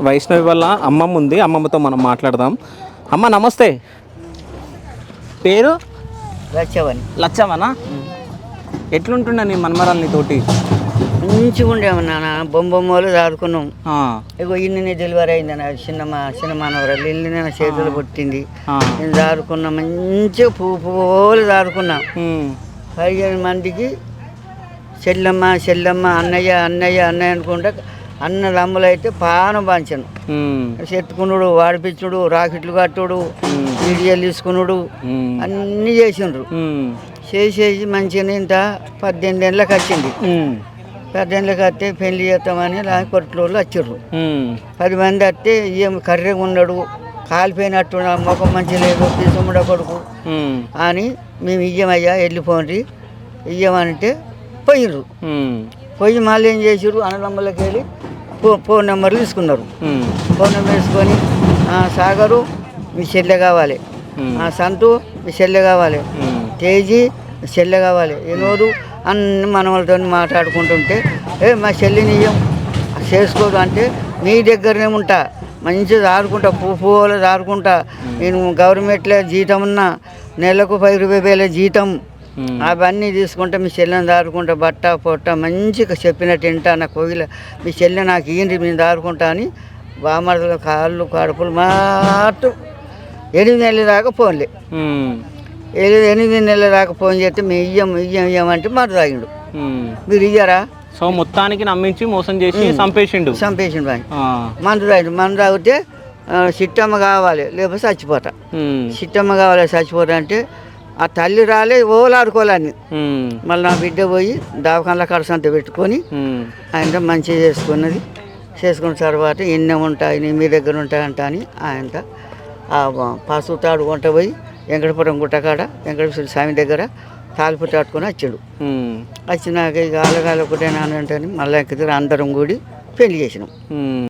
వైష్ణవి వల్ల అమ్మమ్మ ఉంది, అమ్మమ్మతో మనం మాట్లాడదాం. అమ్మ నమస్తే, పేరు లచ్చవనా? ఎట్లుంటుండే నీ మనమరాలు నీతోటి? మంచిగా ఉండేమో నాన్న, బొమ్మలు దాడుకున్నాం. ఇగో ఇన్ని డెలివరీ అయింది నా చిన్న మనవరాలు, ఇల్లు నేను చేతులు పుట్టింది. నేను దాడుకున్నా, మంచిగా పువ్వులు దాడుకున్నా. 15 మందికి చెల్లమ్మ అన్నయ్య అనుకుంటా అన్నదమ్ములు అయితే పానం పంచను. చెట్టుకున్నాడు, వాడిపించుడు, రాకెట్లు కట్టుడు, వీడియోలు తీసుకున్నాడు, అన్నీ చేసిండ్రు. చేసి మంచిగా ఇంత 18 ఏళ్ళకి వచ్చింది. 18 ఏళ్ళకి వస్తే పెళ్లి చేస్తామని కొట్లో వచ్చిర్రు. 10 మంది వస్తే ఏం కర్రెగా ఉన్నాడు, కాలిపోయినట్టు, ముఖం మంచి లేదు, తీసుముడ కొడుకు అని మేము ఇయ్యమయ్యా వెళ్ళిపోండి ఇయ్యమంటే పోయిర్రు. పోయి మళ్ళీ ఏం చేసిర్రు, అన్నదమ్ములకి వెళ్ళి ఫోన్ నెంబర్లు తీసుకున్నారు. ఫోన్ నెంబర్ తీసుకొని సాగరు మీ చెల్లె కావాలి, సంతు మీ చెల్లె కావాలి, తేజీ మీ చెల్లె కావాలి, ఎన్నోరు అన్ని మనవలతో మాట్లాడుకుంటుంటే మా చెల్లిని చేసుకోదు అంటే మీ దగ్గరనే ఉంటా, మంచిగా ఆడుకుంటా, పువ్వులు ఆడుకుంటా, నేను గవర్నమెంట్లో జీతం ఉన్నా, నెలకు 10 రూపాయల జీతం, అవన్నీ తీసుకుంటా మీ చెల్లెని దాడుకుంటా, బట్ట పొట్ట మంచిగా చెప్పినట్టు తింటా, నా కోగిల మీ చెల్లె నాకు ఇయ్యండి నేను దాడుకుంటా అని బామర్దుల కాళ్ళు కడుపులు మాటు 8 నెలల దాకా ఫోన్లే. 8 నెలల దాకా ఫోన్ చేస్తే మేము ఇయ్యమంటే మాట తాగిండు. మీరు ఇయ్యారా? సో మొత్తానికి నమ్మించి మోసం చేసి చంపేసిండు బాయ్. మందు తాగిండు. మందు తాగితే చిట్టమ్మ కావాలి లేకపోతే చచ్చిపోతా, చిట్టమ్మ కావాలి చచ్చిపోతా అంటే ఆ తల్లి రాలే ఓలాడుకోవాలని మళ్ళీ నా బిడ్డ పోయి దవాఖానలో ఖర్చంత పెట్టుకొని ఆయన మంచిగా చేసుకున్న తర్వాత ఎన్నే ఉంటాయి మీ దగ్గర ఉంటాయంట అని ఆయన పసుపు తాడు వంట పోయి వెంకటపురం గుట్టకాడ వెంకటేశ్వర స్వామి దగ్గర తాలిపు తాడుకొని వచ్చాడు. వచ్చినాక ఇక ఆలగాలు ఒకటే నానంటే మళ్ళీ ఎక్కితే అందరం కూడి పెళ్లి చేసినాం.